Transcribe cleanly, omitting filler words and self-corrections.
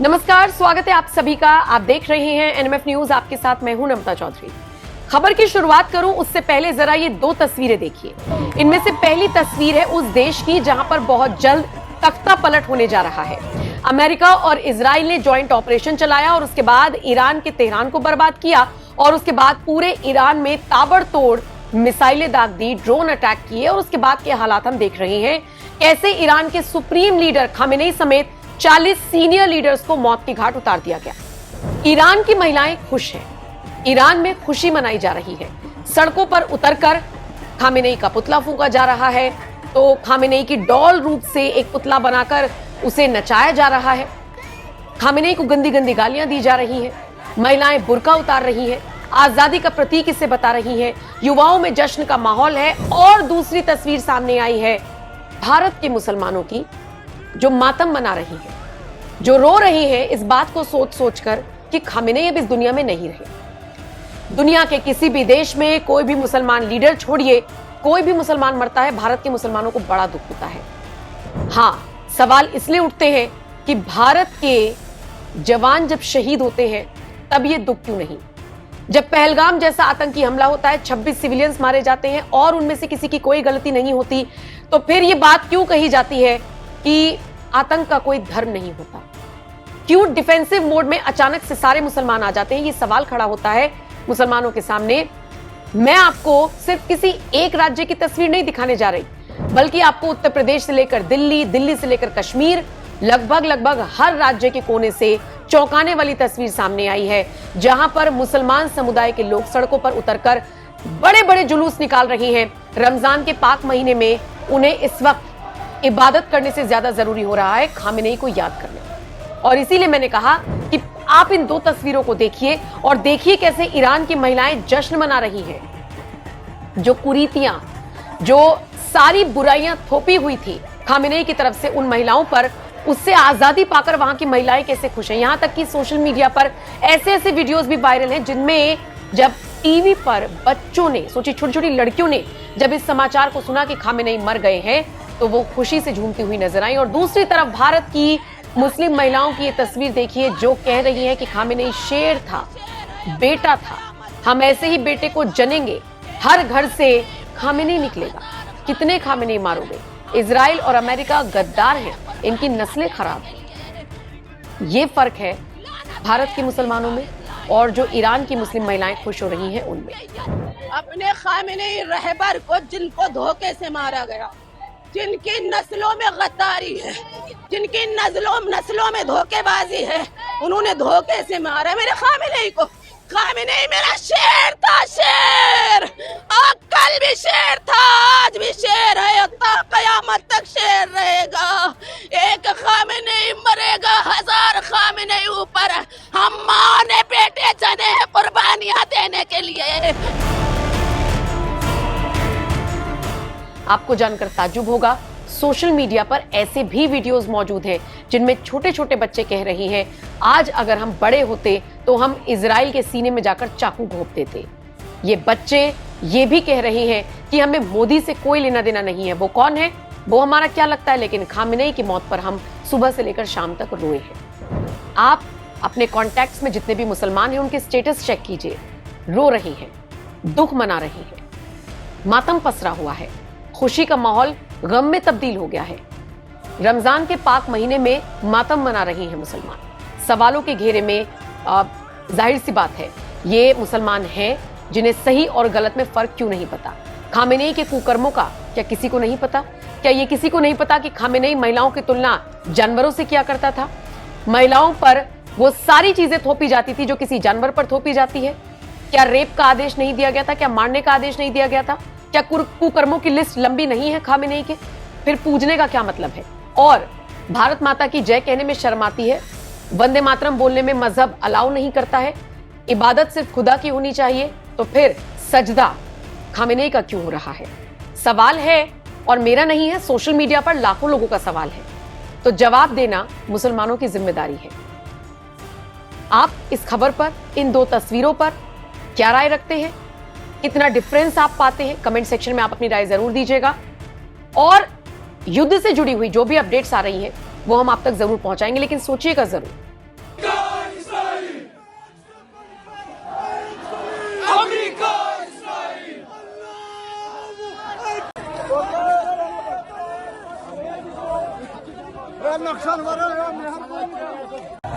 नमस्कार, स्वागत है आप सभी का। आप देख रहे हैं एनएमएफ न्यूज। आपके साथ मैं हूं नमता चौधरी। खबर की शुरुआत करूं उससे पहले जरा ये दो तस्वीरें देखिए। इनमें से पहली तस्वीर है उस देश की जहां पर बहुत जल्द तख्ता पलट होने जा रहा है। अमेरिका और इजराइल ने ज्वाइंट ऑपरेशन चलाया और उसके बाद ईरान के तेहरान को बर्बाद किया और उसके बाद पूरे ईरान में ताबड़तोड़ मिसाइलें दाग दी, ड्रोन अटैक किए और उसके बाद के हालात हम देख रहे हैं। कैसे ईरान के सुप्रीम लीडर खामेनेई समेत 40 सीनियर लीडर्स को मौत की घाट उतार दिया गया। ईरान की महिलाएं खुश हैं। ईरान में खुशी मनाई जा रही है। सड़कों पर उतरकर खामेनेई का पुतला फूंका जा रहा है, तो खामेनेई की डॉल रूप से एक पुतला बनाकर उसे नचाया जा रहा है। खामेनेई को गंदी गंदी गालियां दी जा रही हैं। महिलाएं बुर्का उतार रही हैं, आजादी का प्रतीक इसे बता रही हैं। युवाओं में जश्न का माहौल है। और दूसरी तस्वीर सामने आई है भारत के मुसलमानों की, जो मातम मना रही है, जो रो रही है इस बात को सोच सोचकर कि खामेनेई अब इस दुनिया में नहीं रहे। दुनिया के किसी भी देश में कोई भी मुसलमान लीडर छोड़िए, कोई भी मुसलमान मरता है, भारत के मुसलमानों को बड़ा दुख होता है। हाँ, सवाल इसलिए उठते हैं कि भारत के जवान जब शहीद होते हैं तब ये दुख क्यों नहीं। जब पहलगाम जैसा आतंकी हमला होता है, 26 सिविलियंस मारे जाते हैं और उनमें से किसी की कोई गलती नहीं होती, तो फिर ये बात क्यों कही जाती है कि आतंक का कोई धर्म नहीं होता। क्यों डिफेंसिव मोड में अचानक से सारे मुसलमान आ जाते हैं। ये सवाल खड़ा होता है मुसलमानों के सामने। मैं आपको सिर्फ किसी एक राज्य की तस्वीर नहीं दिखाने जा रही, बल्कि आपको उत्तर प्रदेश से लेकर दिल्ली, दिल्ली से लेकर कश्मीर, लगभग हर राज्य के कोने से चौंकाने वाली तस्वीर सामने आई है, जहां पर मुसलमान समुदाय के लोग सड़कों पर उतरकर बड़े बड़े जुलूस निकाल रहे हैं। रमजान के पाक महीने में उन्हें इस वक्त इबादत करने से ज्यादा जरूरी हो रहा है खामेनेई को याद करना। और इसीलिए मैंने कहा कि आप इन दो तस्वीरों को देखिए और देखिए कैसे ईरान की महिलाएं जश्न मना रही हैं। जो कुरीतियां, जो सारी बुराइयां थोपी हुई थी खामेनेई की तरफ से उन महिलाओं पर, उससे आजादी पाकर वहां की महिलाएं कैसे खुश हैं। यहां तक कि सोशल मीडिया पर ऐसे ऐसे वीडियोस भी वायरल हैं जिनमें जब टीवी पर बच्चों ने, सोची छोटी छोटी लड़कियों ने जब इस समाचार को सुना कि खामेनेई मर गए हैं, तो वो खुशी से झूमती हुई नजर आई। और दूसरी तरफ भारत की मुस्लिम महिलाओं की ये तस्वीर देखिए, जो कह रही है कि खामेनेई शेर था, बेटा था, हम ऐसे ही बेटे को जनेंगे, हर घर से खामेनेई निकलेगा। कितने खामेनेई मारोगे। इजराइल और अमेरिका गद्दार हैं, इनकी नस्लें खराब हैं। ये फर्क है भारत के मुसलमानों में और जो ईरान की मुस्लिम महिलाएं खुश हो रही हैं उनमें। अपने खामेनेई रहबर को, जिनको धोखे से मारा गया, जिनकी नस्लों में गद्दारी है, जिनकी नस्लों में धोखेबाजी है, उन्होंने धोखे से मारा मेरे खामेनेई को। खामेनेई मेरा शेर था, शेर। कल भी शेर था, आज भी शेर है, कयामत तक शेर रहेगा। एक खामेनेई मरेगा, 1000 खामेनेई ऊपर। हम माँ ने बेटे जने हैं कुर्बानियां देने के लिए। आपको जानकर ताज्जुब होगा, सोशल मीडिया पर ऐसे भी वीडियोस मौजूद हैं जिनमें छोटे छोटे बच्चे कह रहे हैं, आज अगर हम बड़े होते तो हम इजराइल के सीने में जाकर चाकू घोंप देते। ये बच्चे ये भी कह रहे हैं कि हमें मोदी से कोई लेना देना नहीं है, वो कौन है, वो हमारा क्या लगता है, लेकिन खामेनेई की मौत पर हम सुबह से लेकर शाम तक रोए हैं। आप अपने कॉन्टैक्ट्स में जितने भी मुसलमान हैं उनके स्टेटस चेक कीजिए। रो रहे हैं, दुख मना रहे हैं, मातम पसरा हुआ है, खुशी का माहौल गम में तब्दील हो गया है। रमजान के पाक महीने में मातम मना रहे हैं मुसलमान। सवालों के घेरे में जाहिर सी बात है ये मुसलमान हैं जिन्हें सही और गलत में फर्क क्यों नहीं पता। खामेनेई के कुकर्मों का क्या किसी को नहीं पता? क्या ये किसी को नहीं पता कि खामेनेई महिलाओं की तुलना जानवरों से किया करता था? महिलाओं पर वो सारी चीजें थोपी जाती थी जो किसी जानवर पर थोपी जाती है। क्या रेप का आदेश नहीं दिया गया था? क्या मारने का आदेश नहीं दिया गया था? क्या कुकर्मों की लिस्ट लंबी नहीं है खामेनेई के? फिर पूजने का क्या मतलब है? और भारत माता की जय कहने में शर्म आती है, वंदे मातरम बोलने में मजहब अलाउ नहीं करता है, इबादत सिर्फ खुदा की होनी चाहिए, तो फिर सजदा खामेनेई का क्यों हो रहा है? सवाल है और मेरा नहीं है, सोशल मीडिया पर लाखों लोगों का सवाल है। तो जवाब देना मुसलमानों की जिम्मेदारी है। आप इस खबर पर, इन दो तस्वीरों पर क्या राय रखते हैं? कितना डिफरेंस आप पाते हैं? कमेंट सेक्शन में आप अपनी राय जरूर दीजिएगा। और युद्ध से जुड़ी हुई जो भी अपडेट्स आ रही हैं वो हम आप तक जरूर पहुंचाएंगे, लेकिन सोचिएगा जरूर नुकसान हो रहा है।